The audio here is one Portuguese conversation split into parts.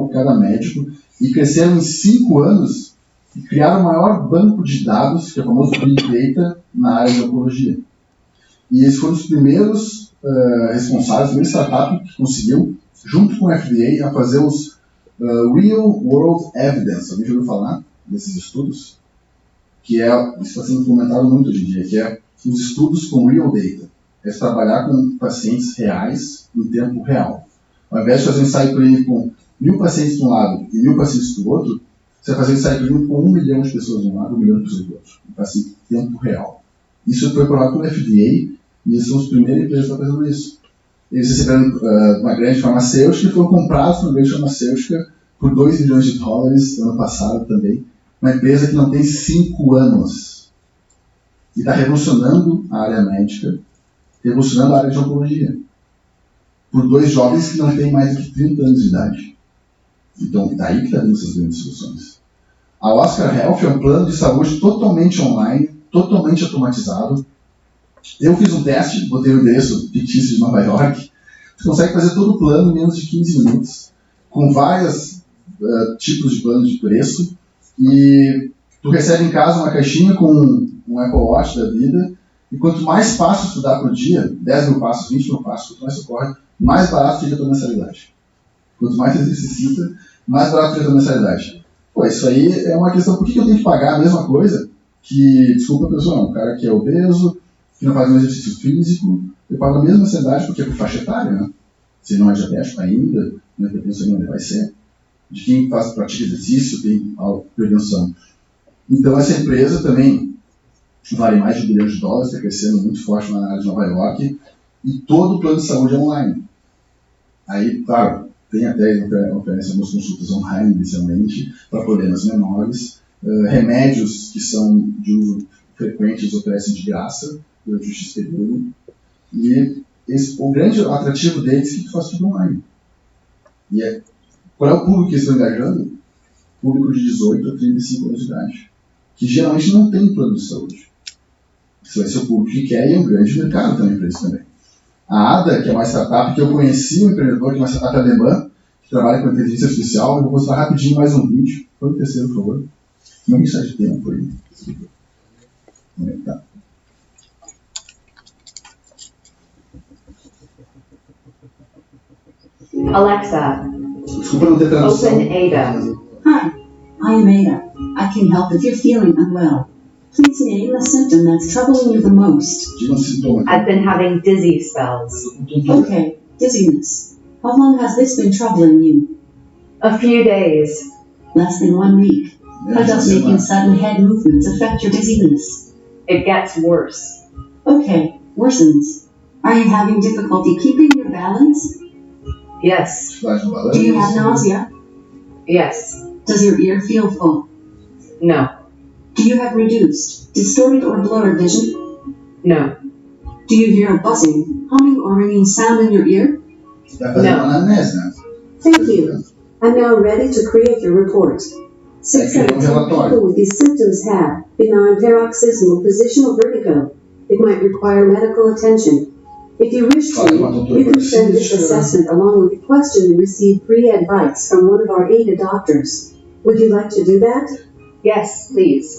por cada médico, e cresceram em 5 anos e criaram o maior banco de dados, que é o famoso Big Data, na área de oncologia. E eles foram os primeiros responsáveis, a primeira startup que conseguiu, junto com o FDA, a fazer os Real World Evidence. Alguém já ouviu falar desses estudos? Que isso está sendo implementado muito hoje em dia, que é os estudos com Real Data. É trabalhar com pacientes reais em tempo real. Ao invés de fazer um ensaio clínico com 1.000 pacientes de um lado e 1.000 pacientes do outro, você vai fazer um ensaio clínico com 1 milhão de pessoas de um lado e 1 milhão de pessoas do outro. Um paciente em tempo real. Isso foi aprovado pelo FDA e eles são os primeiros empresas que estão fazendo isso. Eles receberam uma grande farmacêutica e foram comprados por uma grande farmacêutica por $2 milhões no ano passado também. Uma empresa que não tem 5 anos. E está revolucionando a área médica, revolucionando a área de oncologia. Por 2 jovens que não têm mais do que 30 anos de idade. Então, daí que está vindo essas grandes soluções. A Oscar Health é um plano de saúde totalmente online, totalmente automatizado. Eu fiz um teste, botei o endereço fictício de Nova York. Você consegue fazer todo o plano em menos de 15 minutos, com vários tipos de plano de preço. E tu recebe em casa uma caixinha com um Apple Watch da vida. E quanto mais passos tu dá por dia, 10 mil passos, 20 mil passos, quanto mais tu corre, mais barato fica a tua mensalidade. Quanto mais você exercita, mais barato fica a tua mensalidade. Pô, isso aí é uma questão, por que eu tenho que pagar a mesma coisa que, desculpa pessoal, um cara que é obeso, que não faz um exercício físico, eu pago a mesma mensalidade porque é por faixa etária, né? Se não é diabético ainda, não é hipertensão ainda, vai ser. De quem pratica exercício, tem prevenção. Então essa empresa também vale mais de $1 bilhão, está crescendo muito forte na área de Nova York, e todo o plano de saúde é online. Aí, claro, tem até oferece algumas consultas online inicialmente, para problemas menores, remédios que são de uso frequente, eles oferecem de graça, durante o X período, e o grande atrativo deles é que faz tudo online. E qual é o público que eles estão engajando? Público de 18 a 35 anos de idade, que geralmente não tem plano de saúde. Esse vai ser o público que quer, e é um grande mercado também para isso também. A ADA, que é uma startup que eu conheci, um empreendedor, que é uma startup alemã, que trabalha com inteligência artificial. Eu vou mostrar rapidinho mais um vídeo. Foi o terceiro, por favor. Não está de tempo aí. Tá. Alexa, Desculpa não ter tradução. open Ada. Hi, I am Ada. I can help if you're feeling unwell. Please name the symptom that's troubling you the most. Diga um sintoma. I've been having dizzy spells. Okay, dizziness. How long has this been troubling you? A few days. Less than 1 week. How does making sudden head movements affect your dizziness? It gets worse. Okay, worsens. Are you having difficulty keeping your balance? Yes. Do you have nausea? Yes. Does your ear feel full? No. Do you have reduced, distorted or blurred vision? No. Do you hear a buzzing, humming or ringing sound in your ear? Thank you. I'm now ready to create your report. 6 out of 10 people with these symptoms have benign paroxysmal positional vertigo. It might require medical attention. If you wish to, you can send this assessment along with the question and receive free advice from one of our ADA doctors. Would you like to do that? Yes, please.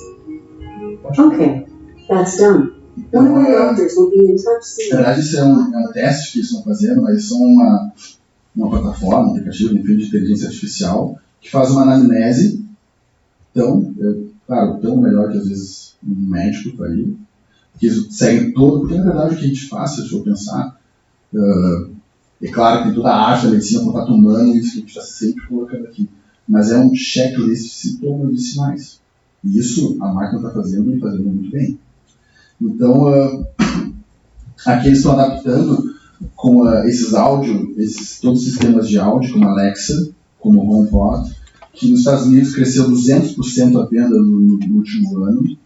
Okay, that's done. One of our doctors will be in touch soon. Na verdade, isso é um teste que eles estão fazendo, mas eles são uma plataforma, um aplicativo, enfim, de inteligência artificial, que faz uma anamnese tão melhor que às vezes um médico faria, que eles seguem todo, porque na verdade o que a gente faz, se eu pensar, é claro que tem toda a arte da medicina, contato humano, isso que a gente está sempre colocando aqui, mas é um checklist de sintomas e sinais. E isso a máquina está fazendo e fazendo muito bem. Então, aqui eles estão adaptando com esses áudio, todos os sistemas de áudio, como Alexa, como HomePod, que nos Estados Unidos cresceu 200% a venda no último ano,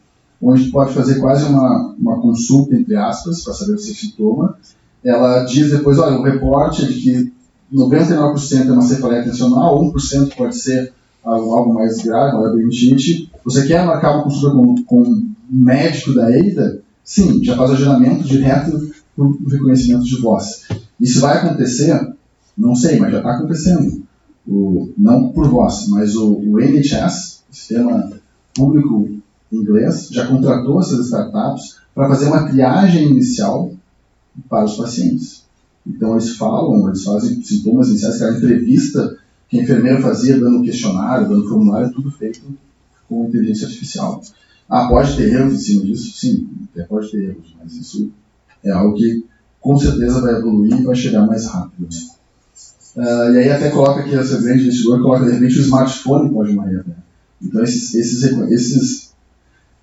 onde tu pode fazer quase uma consulta, entre aspas, para saber o seu sintoma. Ela diz depois, olha, o reporte é de que 99% é uma cefaleia tensional, 1% pode ser algo mais grave, uma labirintite. Você quer marcar uma consulta com um médico da ADA? Sim, já faz o agendamento direto por reconhecimento de voz. Isso vai acontecer? Não sei, mas já está acontecendo. não por vós, mas o NHS, o Sistema Público Inglês, já contratou essas startups para fazer uma triagem inicial para os pacientes. Então eles fazem sintomas iniciais, que a entrevista que a enfermeira fazia, dando questionário, dando formulário, tudo feito com inteligência artificial. Pode ter erros em cima disso? Sim, até pode ter erros, mas isso é algo que com certeza vai evoluir e vai chegar mais rápido. E aí até coloca aqui, essa grande investidor coloca, de repente, o smartphone pode morrer até. Então esses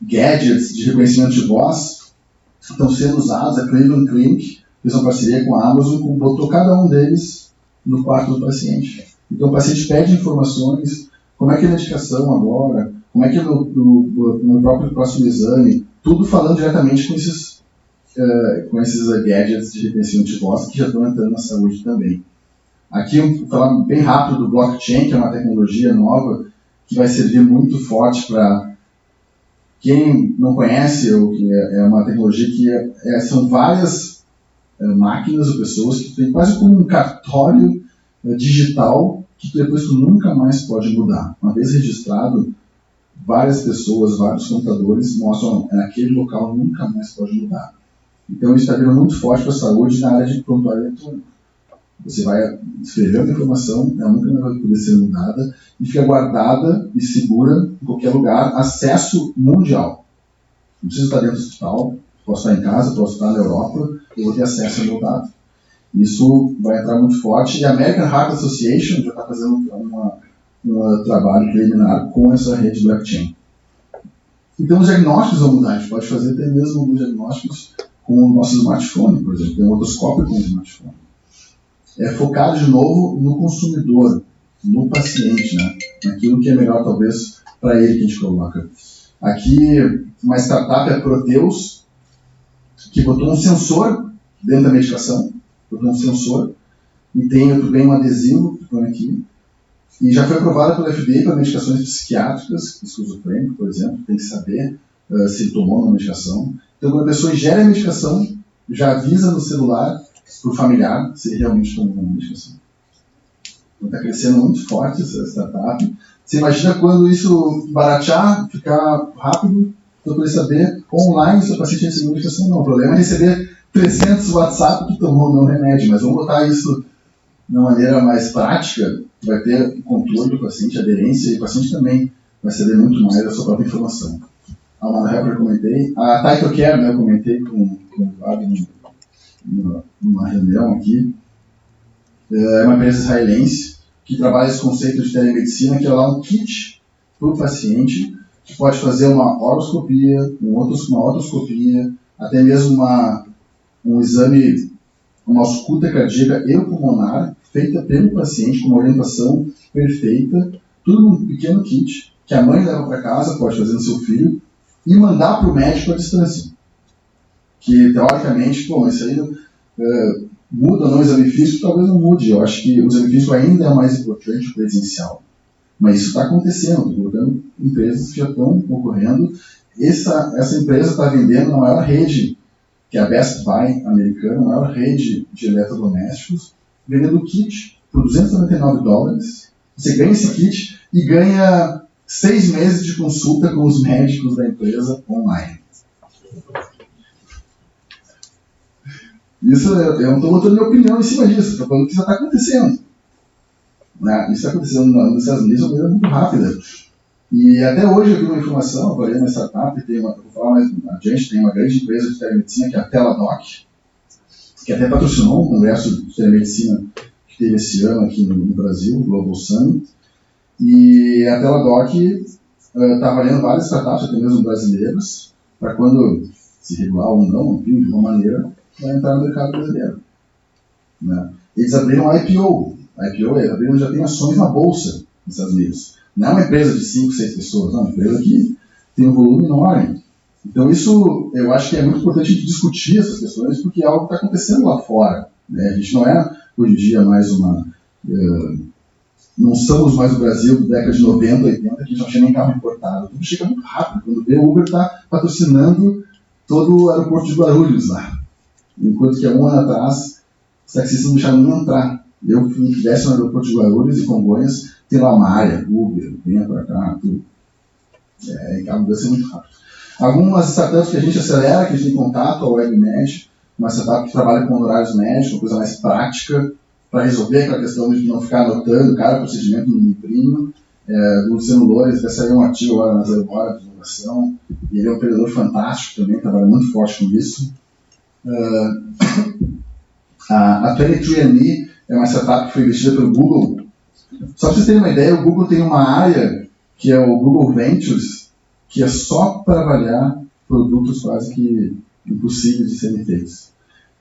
gadgets de reconhecimento de voz estão sendo usados. A Cleveland Clinic fez uma parceria com a Amazon, botou cada um deles no quarto do paciente. Então o paciente pede informações, como é que é a medicação agora, como é que é no próprio próximo exame, tudo falando diretamente com esses gadgets de reconhecimento de voz que já estão entrando na saúde também. Aqui, vou falar bem rápido do blockchain, que é uma tecnologia nova que vai servir muito forte para quem não conhece, ou que é uma tecnologia que são várias máquinas ou pessoas que tem quase como um cartório digital que depois tu nunca mais pode mudar. Uma vez registrado, várias pessoas, vários computadores mostram naquele local nunca mais pode mudar. Então isso está vindo muito forte para a saúde na área de prontuário eletrônico. Você vai escrever uma informação, ela nunca vai poder ser mudada e fica guardada e segura em qualquer lugar, acesso mundial. Não preciso estar dentro do hospital, posso estar em casa, posso estar na Europa, eu vou ter acesso ao meu dado. Isso vai entrar muito forte e a American Heart Association já está fazendo um trabalho preliminar com essa rede blockchain. Então os diagnósticos vão mudar, a gente pode fazer até mesmo alguns diagnósticos com o nosso smartphone, por exemplo, tem um otoscópio com o smartphone. É focado de novo no consumidor, no paciente, né? Naquilo que é melhor talvez para ele que a gente coloca. Aqui uma startup é a Proteus, que botou um sensor dentro da medicação, botou um sensor e tem um adesivo que põe aqui, e já foi aprovada pelo FDA para medicações psiquiátricas, esquizofrênico, por exemplo, tem que saber se ele tomou uma medicação. Então quando a pessoa ingere a medicação, já avisa no celular para o familiar se ele realmente tomou uma medicação. Então está crescendo muito forte essa startup. Você imagina quando isso baratear, ficar rápido, para poder saber online se o paciente recebeu medicação ou não. O problema é receber 300 WhatsApp que tomou não remédio, mas vamos botar isso de uma maneira mais prática, vai ter o controle do paciente, a aderência, e o paciente também vai saber muito mais da sua própria informação. A Manhã eu comentei, a Title Care, né, eu comentei com o Eduardo numa reunião aqui, é uma empresa israelense que trabalha esse conceito de telemedicina, que é lá um kit para o paciente, que pode fazer uma horoscopia, uma otoscopia, até mesmo um exame, uma ausculta cardíaca e pulmonar, feita pelo paciente, com uma orientação perfeita, tudo num pequeno kit, que a mãe leva para casa, pode fazer no seu filho, e mandar para o médico à distância. Que, teoricamente, isso aí muda ou não o exame físico, talvez não mude. Eu acho que o exame físico ainda é mais importante que o presencial. Mas isso está acontecendo, estou colocando empresas que já estão ocorrendo. Essa empresa está vendendo na maior rede, que é a Best Buy americana, a maior rede de eletrodomésticos, vendendo kit por $299. Você ganha esse kit e ganha 6 meses de consulta com os médicos da empresa online. Isso, eu não estou botando minha opinião em cima disso, estou falando que isso está acontecendo. Isso está acontecendo nos Estados Unidos de uma maneira muito rápida. E até hoje eu vi uma informação, eu falei uma startup, vou falar mais adiante, tem uma grande empresa de telemedicina que é a Teladoc, que até patrocinou um congresso de telemedicina que teve esse ano aqui no Brasil, o Global Summit. E a Teladoc está avaliando várias startups, até mesmo brasileiros, para quando se regular ou não, enfim, de uma maneira, vai entrar no mercado brasileiro. Né? Eles abriram um IPO. Já tem ações na bolsa nos Estados Unidos. Não é uma empresa de 5, 6 pessoas, não, é uma empresa que tem um volume enorme. Então isso, eu acho que é muito importante a gente discutir essas questões, porque é algo que está acontecendo lá fora. Né? A gente não é, hoje em dia, mais não somos mais o Brasil da década de 90, 80, que a gente não tinha nem carro importado. Tudo chega muito rápido. Quando vê, o Uber está patrocinando todo o aeroporto de Guarulhos lá. Enquanto que há um ano atrás, os taxistas não deixaram nem entrar Eu desce no aeroporto de Guarulhos e Congonhas, tem lá uma área, Uber, venha para cá, tudo. A mudança é muito rápida. Algumas startups que a gente acelera, que a gente tem contato, a WebMed, uma startup que trabalha com honorários médicos, uma coisa mais prática, para resolver aquela questão de não ficar anotando cada procedimento no livrinho. Do Luciano Loures, vai sair um artigo agora na Zero Hora de inovação, e ele é um empreendedor fantástico também, trabalha muito forte com isso. A 23andMe é uma startup que foi investida pelo Google. Só para vocês terem uma ideia, o Google tem uma área que é o Google Ventures, que é só para avaliar produtos quase que impossíveis de serem feitos.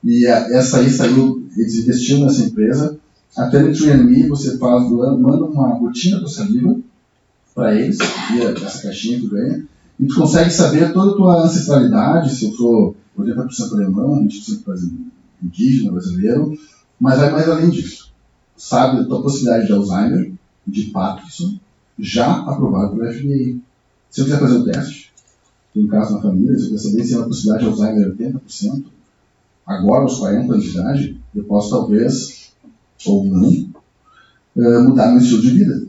E essa aí saiu, eles investiram nessa empresa. A 23andMe, você manda uma gotinha da saliva para eles, via essa caixinha que tu ganha, e tu consegue saber toda a tua ancestralidade, se eu sou 80% alemão, 20% indígena, brasileiro, mas vai mais além disso. Sabe a tua possibilidade de Alzheimer, de Parkinson, já aprovado pelo FDA. Se eu quiser fazer o teste, tem um caso na família, se eu quiser saber se é uma possibilidade de Alzheimer 80%, agora aos 40 anos de idade, eu posso talvez, ou não, mudar meu estilo de vida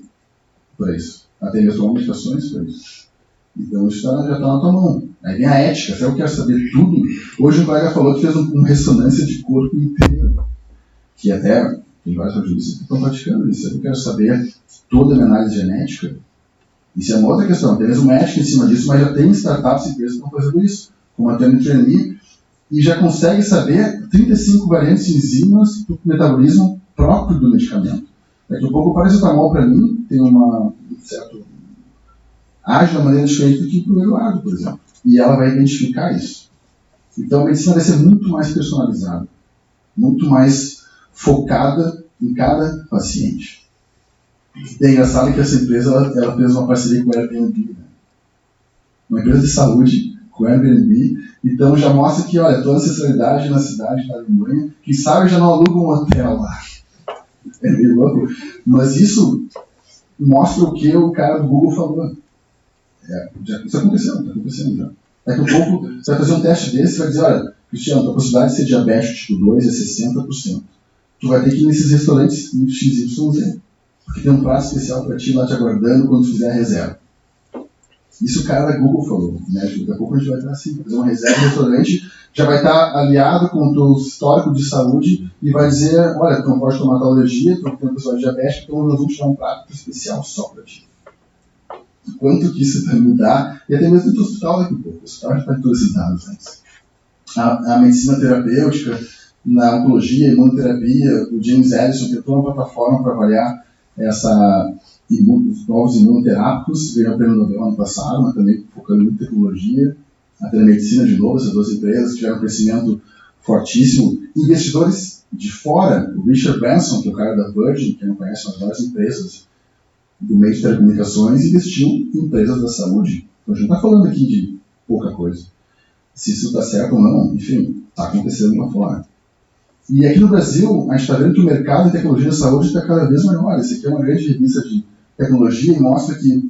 para isso. Até mesmo tomar medicações para isso. Então isso já está na tua mão. Aí vem a ética, se eu quero saber tudo. Hoje um colega falou que fez uma ressonância de corpo inteiro, que até tem vários juristas que estão praticando isso. Eu quero saber toda a minha análise genética. Isso é uma outra questão. Tem mesmo ética em cima disso, mas já tem startups e empresas que estão fazendo isso, como a 23andMe, e já consegue saber 35 variantes de enzimas do metabolismo próprio do medicamento. Daqui a pouco o paracetamol, para mim, tem um certo... age de uma maneira diferente do que para o Eduardo, por exemplo. E ela vai identificar isso. Então a medicina vai ser muito mais personalizada, muito mais focada em cada paciente. É engraçado que essa empresa ela fez uma parceria com o Airbnb, né? Uma empresa de saúde com o Airbnb, então já mostra que, olha, tua ancestralidade na cidade da Alemanha, quem sabe já não aluga um hotel lá. É meio louco, mas isso mostra o que o cara do Google falou. Isso aconteceu, está acontecendo já. Daqui a pouco você vai fazer um teste desse e vai dizer, olha, Cristiano, a possibilidade de ser diabético tipo 2 é 60%. Tu vai ter que ir nesses restaurantes XYZ, porque tem um prato especial para ti lá te aguardando quando tu fizer a reserva. Isso o cara da Google falou, né? Daqui a pouco a gente vai estar assim, fazer uma reserva no restaurante, já vai estar aliado com o teu histórico de saúde e vai dizer, olha, tu não pode tomar tal alergia, tu tem uma pessoa diabética, então nós vamos te dar um prato especial só para ti. Quanto que isso vai mudar, e até mesmo no hospital daqui a pouco. O hospital já está em todos esses dados antes. A medicina terapêutica, na oncologia, imunoterapia, o James Ellison tentou uma plataforma para avaliar os novos imunoterápicos, ganhou o prêmio Nobel ano passado, mas também focando em tecnologia. A telemedicina, de novo, essas duas empresas tiveram um crescimento fortíssimo. Investidores de fora, o Richard Branson, que é o cara da Virgin, que não conhece as maiores empresas do meio de telecomunicações, investiu em empresas da saúde. Então a gente não está falando aqui de pouca coisa. Se isso está certo ou não, enfim, está acontecendo lá fora. E aqui no Brasil, a gente está vendo que o mercado de tecnologia da saúde está cada vez maior. Esse aqui é uma grande revista de tecnologia e mostra que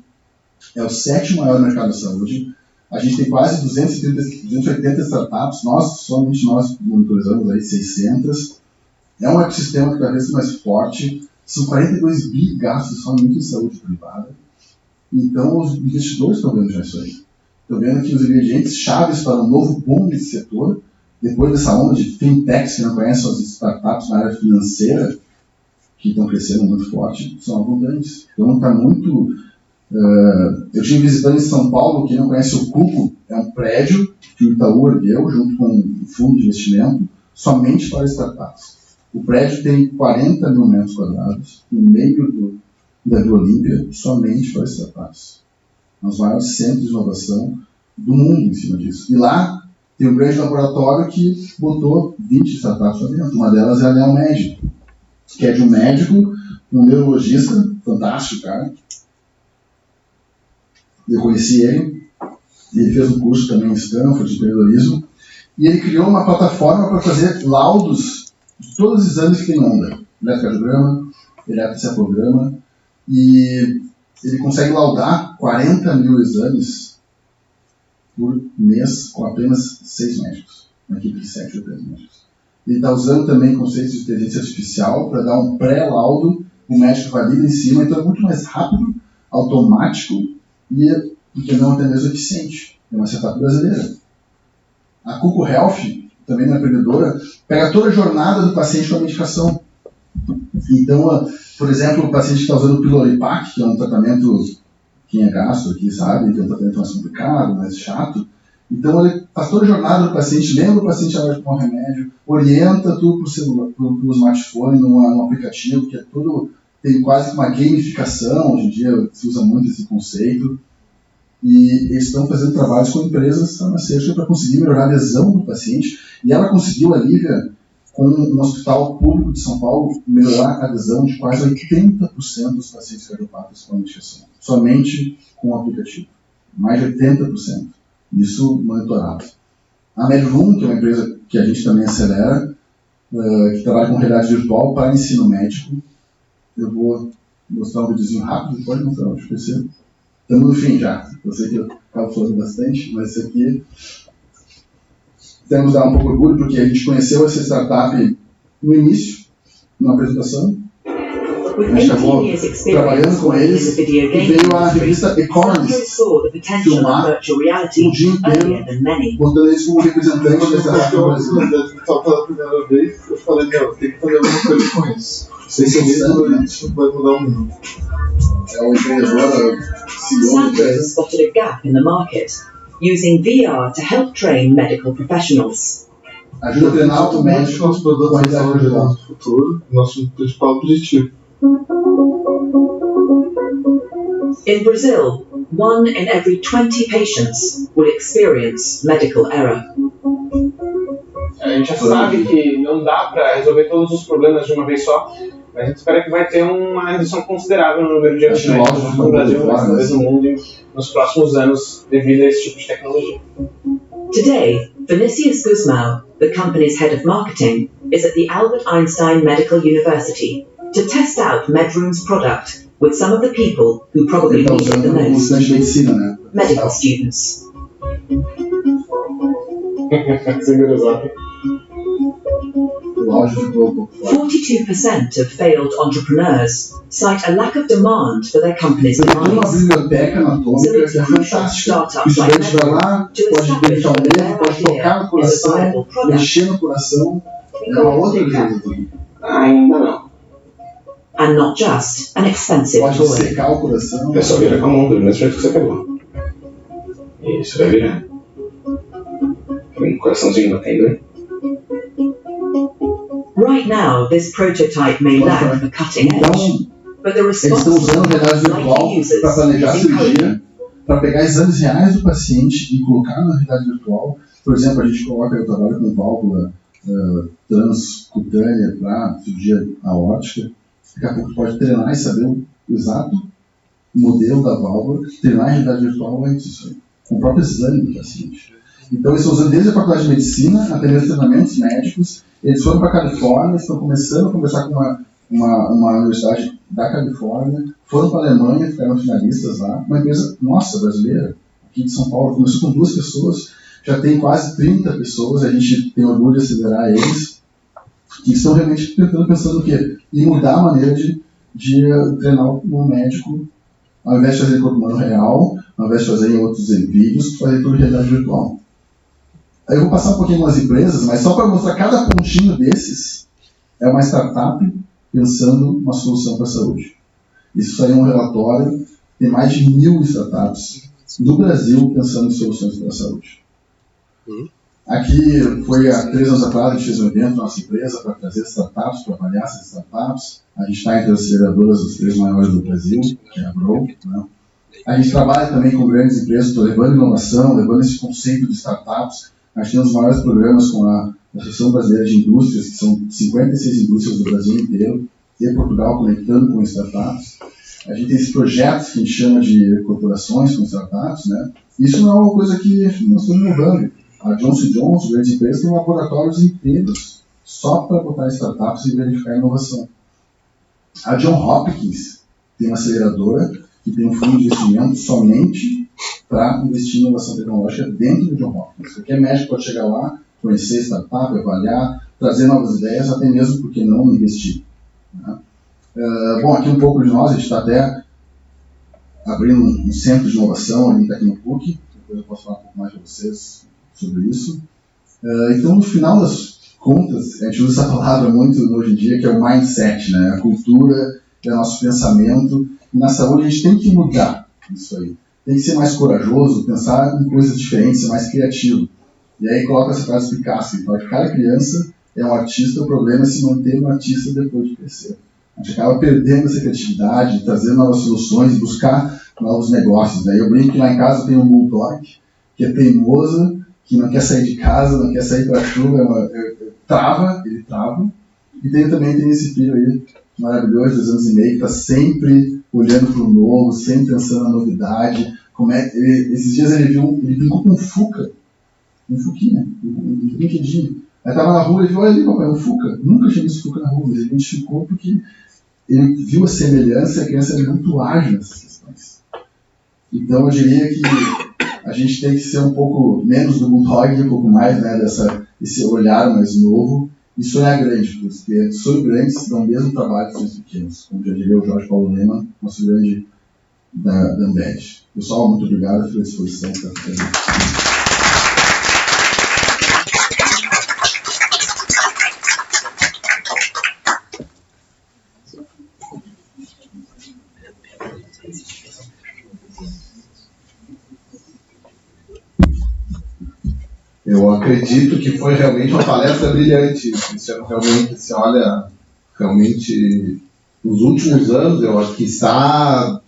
é o 7º maior mercado da saúde. A gente tem quase 280 startups, somente nós monitorizamos aí 600. É um ecossistema cada vez mais forte. São 42 bi gastos somente em saúde privada. Então, os investidores estão vendo já isso aí. Estão vendo que os ingredientes chaves para um novo boom nesse setor, depois dessa onda de fintechs, que não conhecem as startups na área financeira, que estão crescendo muito forte, são abundantes. Então, está muito... eu estive visitando em São Paulo, quem não conhece o Cuco, é um prédio que o Itaú ergueu, junto com um fundo de investimento, somente para startups. O prédio tem 40 mil metros quadrados, no meio da Vila Olímpia, somente para startups. É um dos maiores centros de inovação do mundo em cima disso. E lá tem um grande laboratório que botou 20 startups lá dentro. Uma delas é a Neomed, que é de um médico, um neurologista, fantástico, cara. Eu conheci ele fez um curso também em Stanford de empreendedorismo, e ele criou uma plataforma para fazer laudos de todos os exames que tem onda, eletrocardiograma, eletroencefalograma, e ele consegue laudar 40 mil exames por mês com apenas 6 médicos, uma equipe de 7 ou 10 médicos. ele está usando também conceitos de inteligência artificial para dar um pré-laudo, o médico valida em cima, então é muito mais rápido, automático e, porque não até mesmo eficiente. É uma startup brasileira. A Cuco Health, também uma empreendedora, pega toda a jornada do paciente com a medicação. Então, por exemplo, o paciente que está usando o Pyloripac, que é um tratamento, quem é gastro aqui sabe, que é um tratamento mais complicado, mais chato. Então, ele faz toda a jornada do paciente, lembra o paciente a hora de tomar o remédio, orienta tudo para o celular, para o smartphone, num aplicativo, que é tudo, tem quase uma gamificação, hoje em dia se usa muito esse conceito. E eles estão fazendo trabalhos com empresas farmacêuticas para conseguir melhorar a adesão do paciente. E ela conseguiu, a Lívia, com um hospital público de São Paulo, melhorar a adesão de quase 80% dos pacientes cardiopatas com a medicação. Somente com o aplicativo. Mais de 80%. Isso monitorado. A Medroom, que é uma empresa que a gente também acelera, que trabalha com realidade virtual para ensino médico. Eu vou mostrar um videozinho rápido, pode mostrar, deixa eu perceber. Estamos no fim já. Eu sei que eu estava falando bastante, mas isso aqui temos que dar um pouco de orgulho, porque a gente conheceu essa startup no início, numa apresentação. A gente acabou trabalhando com eles e veio a revista Economist filmar o dia inteiro, botando eles como representante da startup do Brasil. Pela primeira vez, eu falei, meu, tem que fazer alguma coisa com isso. Sem medo, a gente vai mudar o mundo. É o empreendedor, CEO da empresa. Spotted a gap in the market, using VR to help train medical professionals. Ajuda a treinar o médico Nosso produto vai ser no futuro, nosso principal objetivo. In Brazil, 1 in every 20 patients will experience medical error. A gente já sabe que não dá para resolver todos os problemas de uma vez só, mas a gente espera que vai ter uma redução considerável no número de acidentes no Brasil, mas talvez no mundo nos próximos anos devido a esse tipo de tecnologia. Today, Vinicius Guzmão, the company's head of marketing, is at the Albert Einstein Medical University to test out Medroom's product with some of the people who probably need it the most, medical students. Segura o zap. 42% of failed entrepreneurs cite a lack of demand for their company's Tem uma device. biblioteca anatômica que é fantástica. O estudante vai lá, pode dedicar o dedo, pode tocar no coração, mexer no coração. É uma outra coisa. Ainda não. And not just an expensive Pode toy. secar o coração. É só virar com a mão, do mesmo jeito que você pegou. Isso, vai virar. Tem um coraçãozinho batendo aí. Right now, this prototype may lack the cutting edge, Então, but the eles response estão usando from realidade likely virtual users para planejar a is encouraging. cirurgia, para pegar exames reais do paciente e colocar na realidade virtual. Por exemplo, a gente coloca, eu trabalho com válvula transcutânea para cirurgia aórtica. Daqui a pouco pode treinar e saber o exato modelo da válvula, treinar a realidade virtual antes disso aí, com o próprio exame do paciente. Então, eles estão usando desde a faculdade de medicina até mesmo treinamentos médicos. Eles foram para a Califórnia, estão começando a conversar com uma universidade da Califórnia, foram para a Alemanha, ficaram finalistas lá. Uma empresa nossa, brasileira, aqui de São Paulo, começou com 2 pessoas, já tem quase 30 pessoas, a gente tem orgulho de acelerar eles, que estão realmente pensando o quê? Em mudar a maneira de treinar um médico, ao invés de fazer em corpo humano real, ao invés de fazer em outros vídeos, fazer tudo em realidade virtual. Aí eu vou passar um pouquinho umas empresas, mas só para mostrar cada pontinho desses, é uma startup pensando uma solução para a saúde. Isso saiu um relatório, tem mais de 1.000 startups no Brasil pensando em soluções para a saúde. Aqui foi há 3 anos atrás, a gente fez um evento na nossa empresa para trazer startups, para avaliar essas startups. A gente está entre as aceleradoras das 3 maiores do Brasil, que é a Grow, né? A gente trabalha também com grandes empresas, levando inovação, levando esse conceito de startups. A gente tem os maiores programas com a Associação Brasileira de Indústrias, que são 56 indústrias do Brasil inteiro, e Portugal conectando com startups. A gente tem esses projetos que a gente chama de corporações com startups, né? Isso não é uma coisa que nós estamos inovando. A Johnson & Johnson, grandes empresas, tem laboratórios inteiros só para botar startups e verificar a inovação. A John Hopkins tem uma aceleradora que tem um fundo de investimento somente para investir em inovação tecnológica dentro do John Hopkins. Qualquer médico pode chegar lá, conhecer startup, avaliar, trazer novas ideias, até mesmo porque não investir. Né? Bom, aqui um pouco de nós, a gente está até abrindo um centro de inovação ali aqui no PUC, depois eu posso falar um pouco mais para vocês sobre isso. Então, no final das contas, a gente usa essa palavra muito hoje em dia, que é o mindset, né? A cultura, é o nosso pensamento. E na saúde a gente tem que mudar isso aí. Tem que ser mais corajoso, pensar em coisas diferentes, ser mais criativo. E aí coloca essa frase Picasso, que fala que cada criança é um artista, o problema é se manter um artista depois de crescer. A gente acaba perdendo essa criatividade, trazendo novas soluções, buscar novos negócios. Daí eu brinco que lá em casa tem um bulldog, que é teimoso, que não quer sair de casa, não quer sair para a chuva, ele trava. E também tem esse filho aí, maravilhoso, 2 anos e meio, que está sempre olhando para o novo, sempre pensando na novidade. Esses dias ele brincou com um Fuca, um brinquedinho. Aí estava na rua e ele falou, olha ali, papai, um Fuca. Nunca tinha visto Fuca na rua, mas ele identificou porque ele viu a semelhança e a criança é muito ágil nessas questões. Então eu diria que a gente tem que ser um pouco menos do bulldog e um pouco mais, né, esse olhar mais novo e sonhar grande, porque sonhos grandes dão o mesmo trabalho que sonhos pequenos, como já diria o Jorge Paulo Lema, nosso grande da Ambed. Pessoal, muito obrigado pela disposição que está ficando. Eu acredito que foi realmente uma palestra brilhante, Cristiano. Realmente, você olha, realmente, nos últimos anos, eu acho que está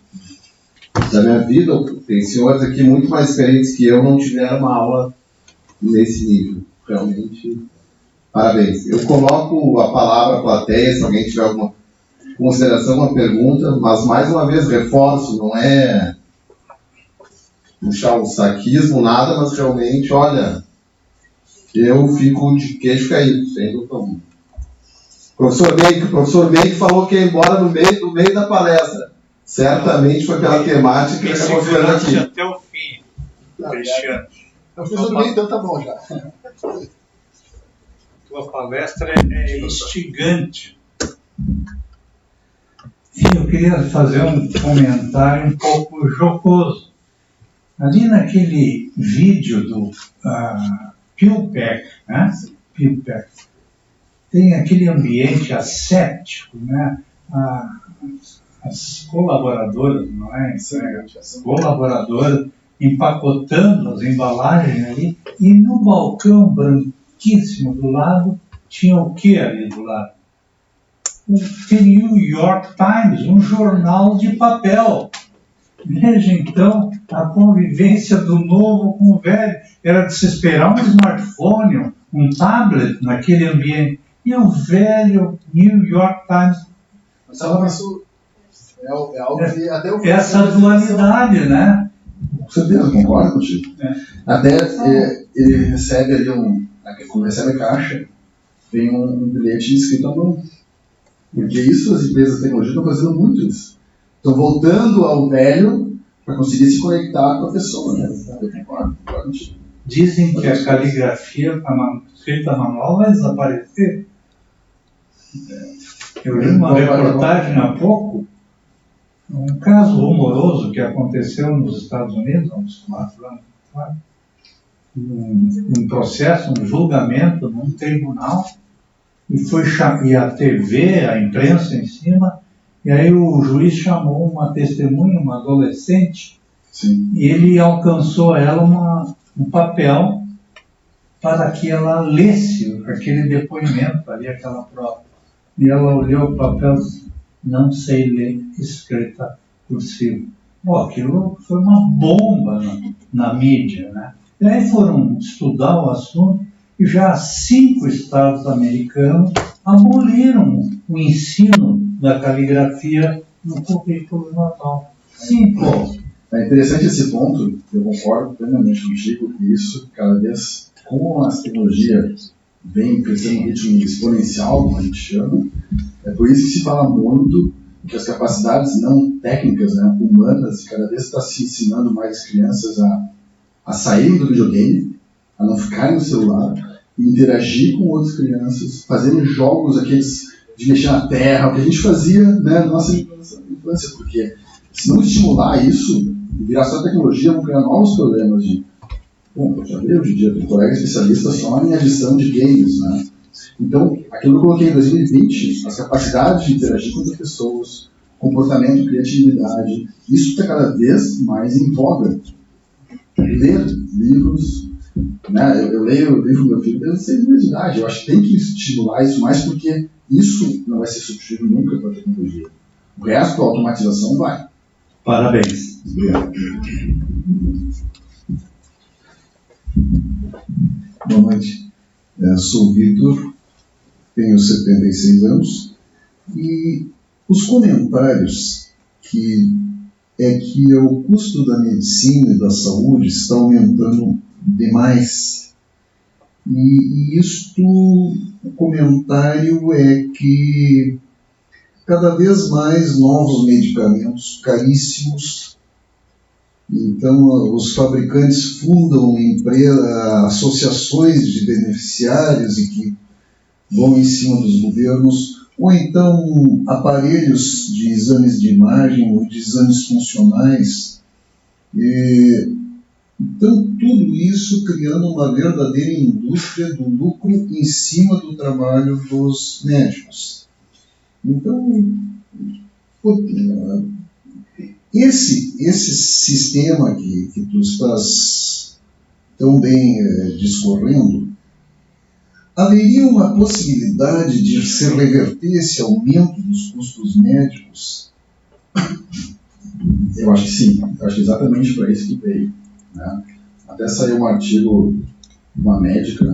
da minha vida, tem senhores aqui muito mais experientes que eu, não tiveram uma aula nesse nível. Realmente, parabéns. Eu coloco a palavra à plateia, se alguém tiver alguma consideração, uma pergunta, mas mais uma vez reforço, não é puxar um saquismo, nada, mas realmente, olha, eu fico de queixo caído, sem dúvida alguma. O professor Meik falou que ia embora no meio da palestra. Certamente foi pela temática que ele acabou ficando aqui. Até o fim, Cristiano. Eu fiz o meio, então tá bom já. Tua palestra é instigante. Eu queria fazer um comentário um pouco jocoso. Ali naquele vídeo do PillPack, né? PillPack, tem aquele ambiente asséptico, né? As colaboradoras, não é? As colaboradoras empacotando as embalagens ali, e no balcão branquíssimo do lado tinha o que ali do lado? O The New York Times, um jornal de papel. Veja então a convivência do novo com o velho. Era de se esperar um smartphone, um tablet naquele ambiente. E o velho New York Times. Isso é algo que até o essa dualidade, né? Com certeza, concordo contigo. Até ele recebe ali quando recebe a caixa, tem um bilhete escrito à mão. Porque isso as empresas de tecnologia estão fazendo muito isso. Estão voltando ao velho para conseguir se conectar com a pessoa, né? Eu concordo contigo. Dizem que a caligrafia, a escrita manual vai desaparecer. Eu li uma reportagem há pouco, um caso humoroso que aconteceu nos Estados Unidos há uns 4 anos atrás. Um processo, um julgamento num tribunal, e a TV, a imprensa em cima, e aí o juiz chamou uma testemunha, uma adolescente. Sim. E ele alcançou a ela um papel para que ela lesse aquele depoimento ali, aquela prova. E ela olhou o papel e disse, não sei ler escrita cursiva. Bom, aquilo foi uma bomba na mídia, né? E aí foram estudar o assunto e já 5 estados americanos aboliram o ensino da caligrafia no currículo natal. 5. É interessante esse ponto, eu concordo plenamente contigo, que isso, cada vez, como as tecnologias vêm crescendo em ritmo exponencial, como a gente chama, é por isso que se fala muito que as capacidades não técnicas, né, humanas, cada vez está se ensinando mais as crianças a saírem do videogame, a não ficarem no celular, interagir com outras crianças, fazendo jogos aqueles de mexer na terra, o que a gente fazia, né, na nossa infância, porque se não estimular isso, e virar só tecnologia, vão criar novos problemas de... Bom, eu já vi hoje em dia, tem colega especialista só em adição de games, né? Então, aquilo que eu coloquei em 2020, as capacidades de interagir com outras pessoas, comportamento, criatividade, isso está cada vez mais em voga. Ler livros, né? Eu leio o livro do meu filho desde os 6 meses de idade. Eu acho que tem que estimular isso mais, porque isso não vai ser substituído nunca pela tecnologia. O resto, a automatização vai. Parabéns. Obrigado. Boa noite. Sou o Vitor, tenho 76 anos e os comentários que o custo da medicina e da saúde está aumentando demais. E isto, o comentário é que cada vez mais novos medicamentos caríssimos. Então, os fabricantes fundam associações de beneficiários e que vão em cima dos governos, ou então aparelhos de exames de imagem ou de exames funcionais. Então, tudo isso criando uma verdadeira indústria do lucro em cima do trabalho dos médicos. Então, esse sistema que tu estás tão bem discorrendo, haveria uma possibilidade de se reverter esse aumento dos custos médicos? Eu acho que sim. Eu acho que exatamente para isso que veio. Né? Até saiu um artigo de uma médica,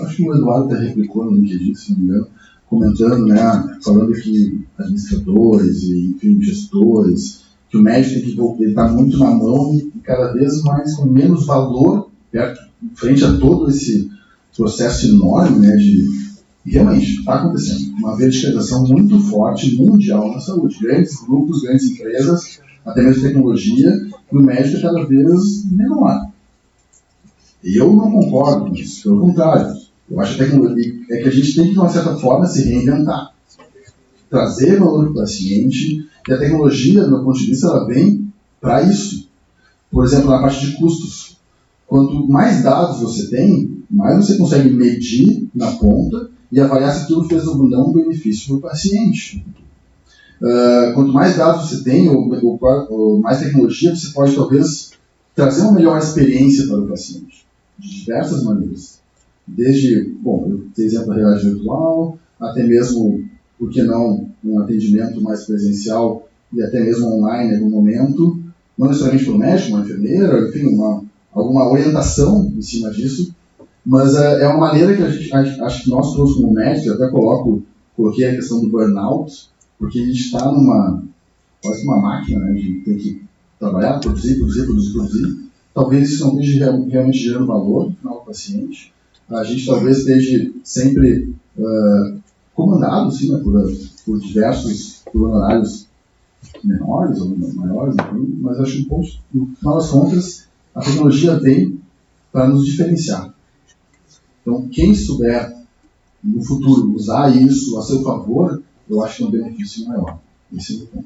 acho que o Eduardo até replicou no LinkedIn, se não me engano, comentando, né, falando que administradores e, enfim, gestores, que o médico ele está muito na mão e cada vez mais com menos valor frente a todo esse processo enorme, né, e realmente está acontecendo uma verticalização muito forte mundial na saúde. Grandes grupos, grandes empresas, até mesmo tecnologia, e o médico é cada vez menor. Eu não concordo com isso, pelo contrário. Eu acho que a tecnologia é que a gente tem que, de uma certa forma, se reinventar. Trazer valor para o paciente, e a tecnologia, do meu ponto de vista, ela vem para isso. Por exemplo, na parte de custos. Quanto mais dados você tem, mais você consegue medir na ponta e avaliar se aquilo fez ou não um benefício para o paciente. Quanto mais dados você tem, ou mais tecnologia, você pode talvez trazer uma melhor experiência para o paciente, de diversas maneiras. Desde, eu tenho exemplo da realidade virtual, até mesmo, por que não, um atendimento mais presencial e até mesmo online em algum momento, não necessariamente para o médico, uma enfermeira, enfim, alguma orientação em cima disso, mas é uma maneira que a gente, acho que nós todos como médicos, até coloquei a questão do burnout, porque a gente está quase uma máquina, né, de ter que trabalhar, produzir. Talvez isso não esteja realmente gerando valor no final do paciente. A gente talvez esteja sempre comandado, sim, né, por diversos honorários menores ou maiores, enfim, mas acho que, no final das contas, a tecnologia vem para nos diferenciar. Então, quem souber, no futuro, usar isso a seu favor, eu acho que é um benefício maior. Esse é o ponto.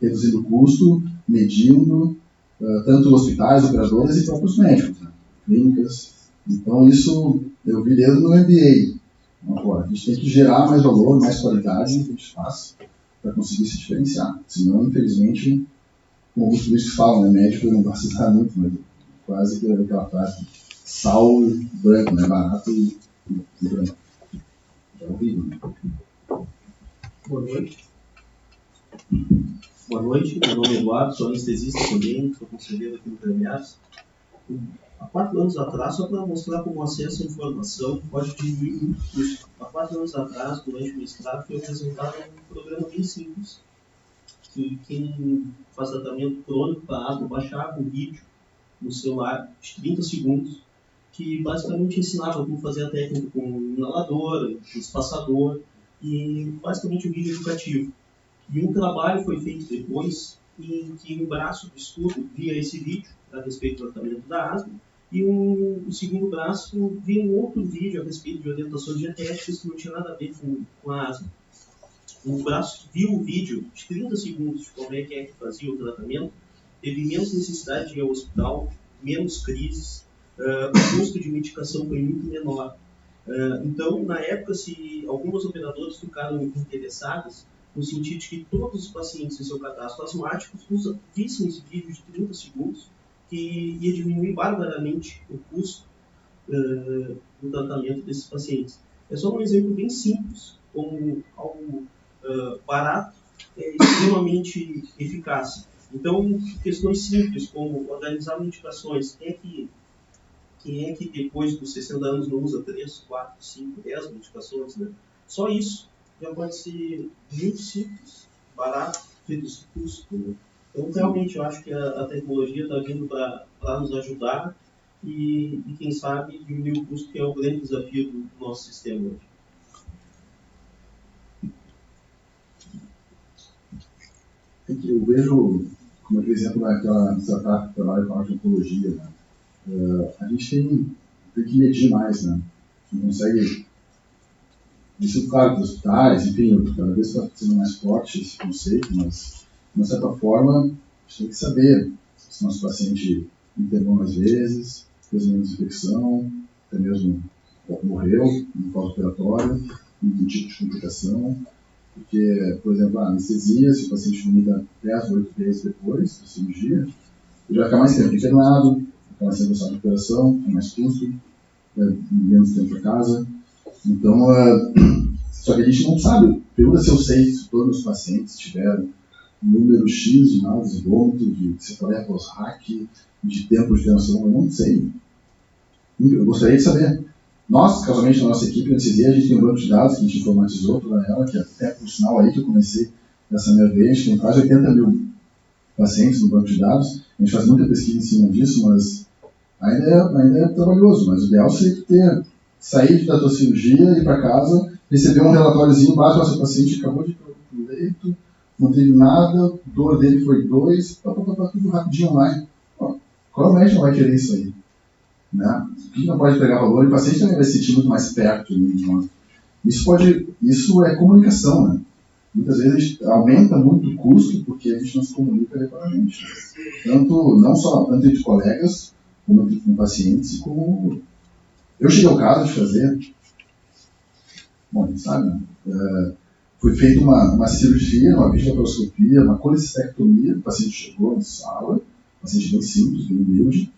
Reduzindo o custo, medindo, tanto hospitais, operadores e próprios médicos, né? Clínicas. Então, isso eu vi desde no MBA. Agora, a gente tem que gerar mais valor, mais qualidade no que a gente faz para conseguir se diferenciar. Senão, infelizmente, como alguns políticos falam, né, médico não gosta de dar muito, mas quase que aquela frase, sal branco, né, barato e branco. É horrível, né? Boa noite. Boa noite, meu nome é Eduardo, sou anestesista também, sou conselheiro aqui no Premiares. Há 4 anos atrás, só para mostrar como o acesso à informação pode diminuir muito custo. Há 4 anos atrás, durante o mestrado, foi apresentado um programa bem simples, que quem faz tratamento crônico para asma baixava um vídeo no celular de 30 segundos, que basicamente ensinava como fazer a técnica com inalador, espaçador, e basicamente um vídeo educativo. E um trabalho foi feito depois em que um braço de estudo via esse vídeo a respeito do tratamento da asma E o segundo braço vem um outro vídeo a respeito de orientações dietéticas que não tinha nada a ver com a asma. O braço viu o vídeo de 30 segundos de como é que fazia o tratamento, teve menos necessidade de ir ao hospital, menos crises, o custo de medicação foi muito menor. Então, na época, se algumas operadoras ficaram interessadas, no sentido de que todos os pacientes em seu cadastro asmáticos vissem esse vídeo de 30 segundos, que ia diminuir barbaramente o custo do tratamento desses pacientes. É só um exemplo bem simples, como algo barato, extremamente eficaz. Então, questões simples, como organizar medicações, quem é que depois dos 60 anos não usa 3, 4, 5, 10 medicações, né? Só isso já pode ser muito simples, barato, feito custo, né? Então, realmente, eu acho que a tecnologia está vindo para nos ajudar e, quem sabe, diminuir o custo, que é o grande desafio do nosso sistema hoje. Eu vejo, como por exemplo, naquela startup que trabalha com a oncologia, né? A gente tem que medir mais, né? A gente não consegue. Isso, claro, dos hospitais, enfim, cada vez está sendo mais forte esse conceito, mas, de uma certa forma, a gente tem que saber se nosso paciente internou mais vezes, fez menos infecção, até mesmo morreu no pós-operatório, um tipo de complicação. Porque, por exemplo, a anestesia, se o paciente vomita 10 ou 8 vezes depois da cirurgia, ele vai ficar mais tempo internado, vai ficar mais tempo na recuperação, com mais custo, menos tempo para casa. Então, só que a gente não sabe. Pergunta se eu sei se todos os pacientes tiveram um número X de náuseas e vômitos, de cefaleia pós-RAC, de tempo de internação, eu não sei. Eu gostaria de saber. Nós, casualmente, na nossa equipe de anestesia, a gente tem um banco de dados que a gente informatizou toda ela, que até por sinal aí que eu comecei nessa minha vez, a gente tem quase 80 mil pacientes no banco de dados. A gente faz muita pesquisa em cima disso, mas ainda é trabalhoso. Mas o ideal seria sair da tua cirurgia, ir para casa, receber um relatóriozinho básico, nosso paciente acabou de ir para o leito, não teve nada, dor dele foi 2, tudo rapidinho online. Qual médico vai querer isso aí? Né? A gente não pode pegar valor e o paciente também vai se sentir muito mais perto de nós. Isso é comunicação, né? Muitas vezes aumenta muito o custo porque a gente não se comunica adequadamente. Não só entre colegas, como com pacientes, como... Eu cheguei ao caso de fazer... Bom, a gente sabe, né? Foi feita uma cirurgia, uma videolaparoscopia, uma colecistectomia, o paciente chegou na sala, o paciente bem simples, bem humilde.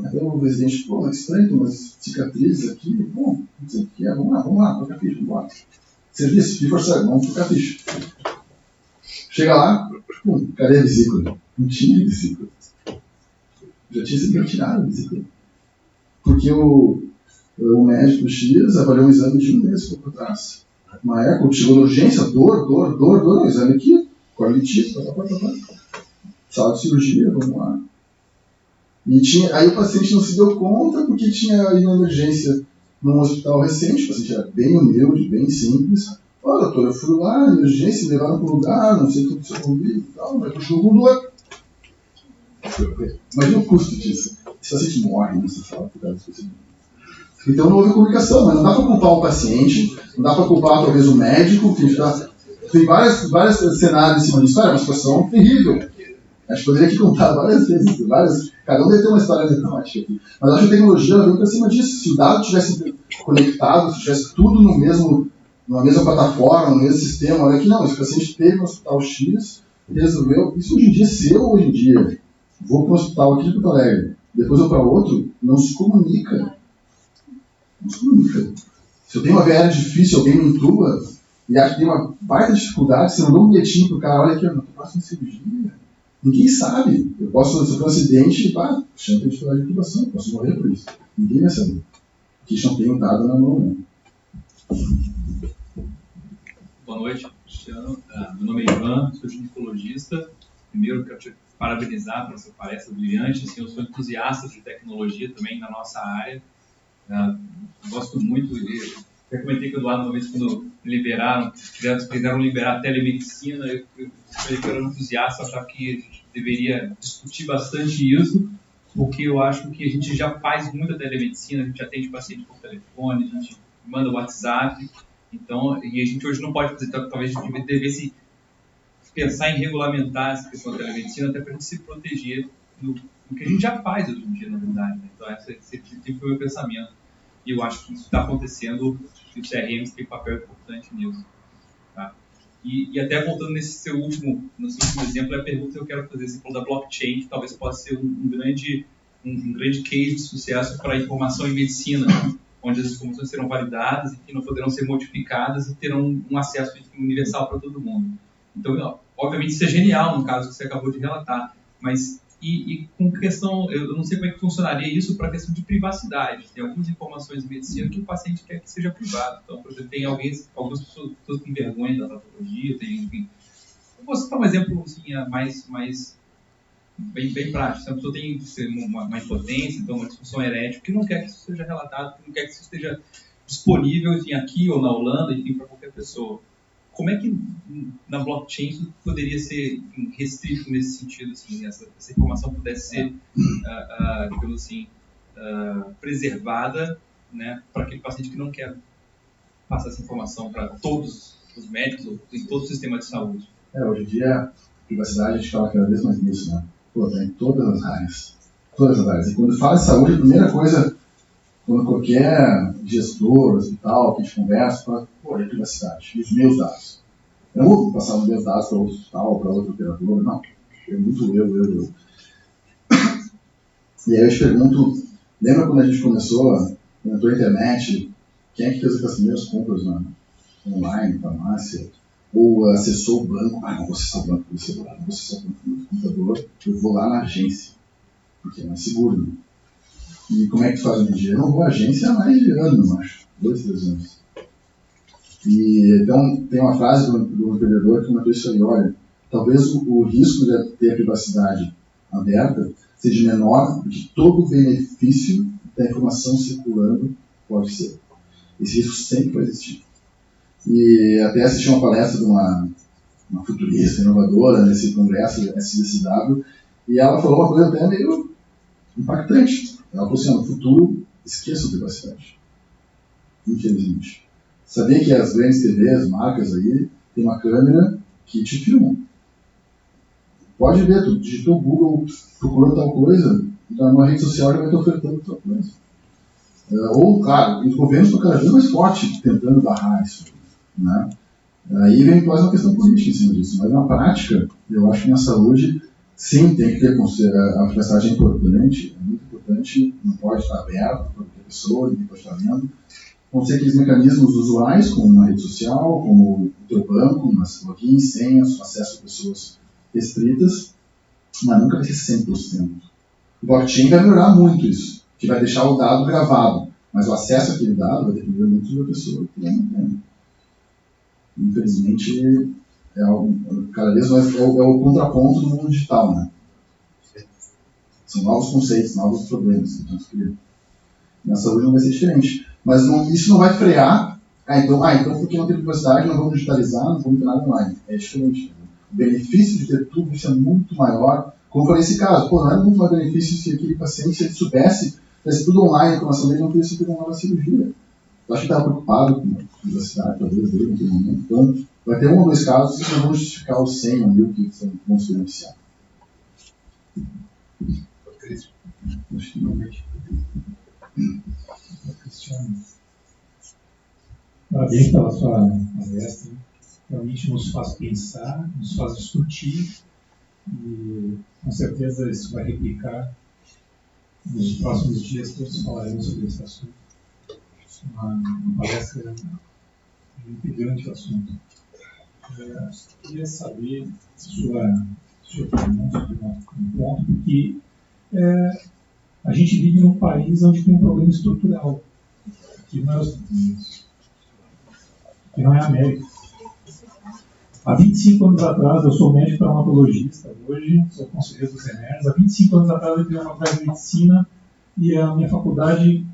Até o residente, pô, é estranho, tem umas cicatrizes aqui, bom, não sei o que é, vamos lá, trocar ficha, vamos lá. Serviço, de força, vamos trocar ficha. Chega lá, cadê a vesícula? Não tinha vesícula. Já tinha sido retirada a vesícula. Porque o médico X avaliou um exame de 1 mês por trás. Uma eco, chegou na urgência, dor, o exame aqui, cognitivo, sala de cirurgia, vamos lá. Aí o paciente não se deu conta porque tinha ido na emergência num hospital recente, o paciente era bem humilde, bem simples. Olha, doutor, eu fui lá na emergência, me levaram para um lugar, não sei o que aconteceu comigo e tal, mas puxou o doer. Imagina o custo disso. Esse paciente morre nessa sala, cuidado desse paciente. Então não houve comunicação, mas não dá para culpar o paciente, não dá para culpar talvez o médico, que tem vários cenários em cima disso. É uma situação terrível. A gente poderia aqui contar várias vezes, cada um deve ter uma história anedótica aqui. Mas acho que a tecnologia vem para cima disso. Se o dado tivesse conectado, se tivesse tudo numa mesma plataforma, no mesmo sistema, olha aqui, não, esse paciente teve no hospital X, resolveu. Isso hoje em dia, se eu hoje em dia vou para um hospital aqui de Porto Alegre, depois vou para outro, não se comunica. Não se comunica. Se eu tenho uma VR difícil, alguém me intuba, e acho que tem uma baita dificuldade, se eu não dou um bilhetinho pro cara, olha aqui, eu não estou passando cirurgia. Ninguém sabe. Eu posso sofrer um acidente e, chama de dificuldade de intubação, eu posso morrer por isso. Ninguém vai saber. Porque a gente não tem o dado na mão, né? Boa noite, Cristiano. Meu nome é Ivan, sou ginecologista. Primeiro, quero te parabenizar por essa palestra brilhante. Assim, eu sou entusiasta de tecnologia também na nossa área. Gosto muito de... Eu comentei com o Eduardo uma vez quando quiseram liberar a telemedicina, eu falei que eu era um entusiasta, achava que a gente deveria discutir bastante isso, porque eu acho que a gente já faz muita telemedicina, a gente atende paciente por telefone, a gente manda WhatsApp, então, e a gente hoje não pode fazer, talvez a gente devesse pensar em regulamentar essa questão da telemedicina até para a gente se proteger do que a gente já faz hoje em dia, na verdade. Né? Então, esse sempre foi o meu pensamento. E eu acho que isso está acontecendo e o CRM tem um papel importante nisso. Tá? E até voltando nesse seu último exemplo, é a pergunta que eu quero fazer. Você falou da blockchain, que talvez possa ser um grande case de sucesso para a informação em medicina, onde as informações serão validadas e que não poderão ser modificadas e terão um acesso universal para todo mundo. Então, obviamente, isso é genial no caso que você acabou de relatar, mas e com questão, eu não sei como é que funcionaria isso para a questão de privacidade. Tem algumas informações de medicina que o paciente quer que seja privado. Então, por exemplo, tem algumas pessoas que têm vergonha da patologia, enfim. Eu vou citar um exemplo assim, mais bem prático. Se a pessoa tem uma impotência, então uma disfunção erétil, que não quer que isso seja relatado, que não quer que isso esteja disponível, enfim, aqui ou na Holanda, enfim, para qualquer pessoa. Como é que na blockchain isso poderia ser restrito nesse sentido, assim, essa informação pudesse ser, digamos assim, preservada, né, para aquele paciente que não quer passar essa informação para todos os médicos ou em todo o sistema de saúde? Hoje em dia, a privacidade a gente fala cada vez mais nisso, né? Tá em todas as áreas. Todas as áreas. E quando fala de saúde, a primeira coisa, quando qualquer gestor, hospital, que a gente conversa, fala, é privacidade, e os meus dados. Eu não vou passar os meus dados para outro hospital, para outro operador, não. É muito eu. E aí eu te pergunto, lembra quando a gente começou, quando entrou a internet, quem é que fez as primeiras compras online, farmácia? Ou acessou o banco? Não vou acessar o banco pelo celular, não vou acessar o banco pelo computador, eu vou lá na agência, porque é mais seguro, né? E como é que tu faz hoje em dia? Eu não vou à agência há mais de ano, eu acho. 2, 3 anos. E então tem uma frase do empreendedor que comentou isso aí, olha, talvez o risco de ter a privacidade aberta seja menor do que todo o benefício da informação circulando pode ser. Esse risco sempre vai existir. E até assisti uma palestra de uma futurista inovadora nesse congresso SDCW, e ela falou uma coisa até meio impactante. Ela falou assim, no futuro, esqueça a privacidade. Infelizmente. Sabia que as grandes TVs, marcas aí, tem uma câmera que te filma. Pode ver, tu digitou Google, procurou tal coisa, na rede social já vai te ofertando tal coisa. Ou, claro, os governos estão cada vez mais fortes tentando barrar isso. Né? Aí vem quase uma questão política em cima disso. Mas na prática, eu acho que na saúde, sim, tem que ter a privacidade é importante, é muito importante, não pode estar aberto para qualquer pessoa, ninguém pode estar vendo. Vão ser aqueles mecanismos usuais, como na rede social, como o teu banco, nas logins, senhas, acesso a pessoas restritas, mas nunca vai ser 100%. O blockchain vai melhorar muito isso, que vai deixar o dado gravado, mas o acesso àquele dado vai depender muito da pessoa que não tem. Infelizmente, cada vez mais é o contraponto do mundo digital, né? São novos conceitos, novos problemas que estamos criando. Na saúde não vai ser diferente. Mas isso não vai frear. Então porque não tem privacidade, não vamos digitalizar, não vamos ter nada online. É diferente. O benefício de ter tudo isso é muito maior. Como eu falei nesse caso, não é muito mais benefício se aquele paciente, se ele soubesse, tivesse tudo online, a informação dele não teria sido uma nova cirurgia. Eu acho que estava preocupado com a privacidade, talvez, dele naquele momento. Então, vai ter 1 ou 2 casos que não vão justificar os 100 ou 1000 que vão se beneficiar. Acho que não vai. Cristiano, parabéns pela sua palestra. Realmente nos faz pensar, nos faz discutir e com certeza isso vai replicar nos próximos dias. Todos falaremos sobre esse assunto. Uma palestra intrigante o assunto. Queria saber sua opinião sobre um ponto, porque a gente vive num país onde tem um problema estrutural, que não é os Estados Unidos, que não é a América. Há 25 anos atrás, eu sou médico traumatologista, hoje sou conselheiro dos remédios. Há 25 anos atrás eu fiz uma faculdade de medicina e a minha faculdade,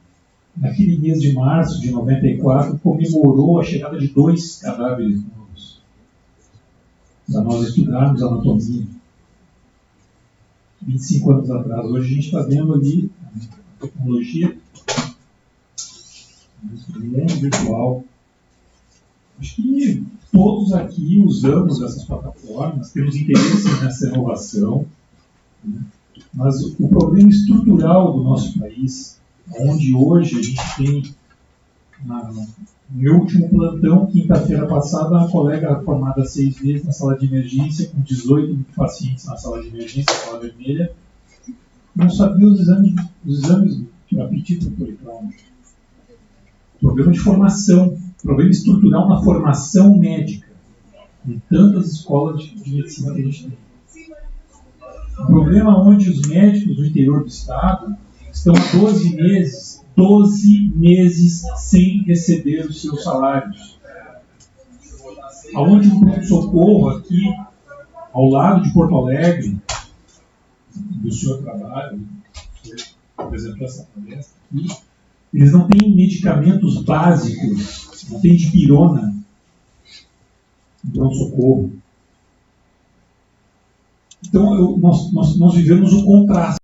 naquele mês de março de 94, comemorou a chegada de 2 cadáveres novos, para nós estudarmos anatomia. 25 anos atrás. Hoje a gente está vendo ali a tecnologia, o mundo virtual. Acho que todos aqui usamos essas plataformas, temos interesse nessa inovação, né? Mas o problema estrutural do nosso país, onde hoje a gente tem, no meu último plantão, quinta-feira passada, uma colega formada há 6 meses na sala de emergência, com 18 pacientes na sala de emergência, sala vermelha, não sabia os exames de apetite do politrauma. Problema de formação, problema estrutural na formação médica, em tantas escolas de medicina que a gente tem. Um problema onde os médicos do interior do estado estão há 12 meses sem receber os seus salários. Aonde o pronto-socorro aqui, ao lado de Porto Alegre, do seu trabalho, por exemplo, essa palestra aqui, eles não têm medicamentos básicos, não tem dipirona no pronto-socorro. Então, nós vivemos o contraste.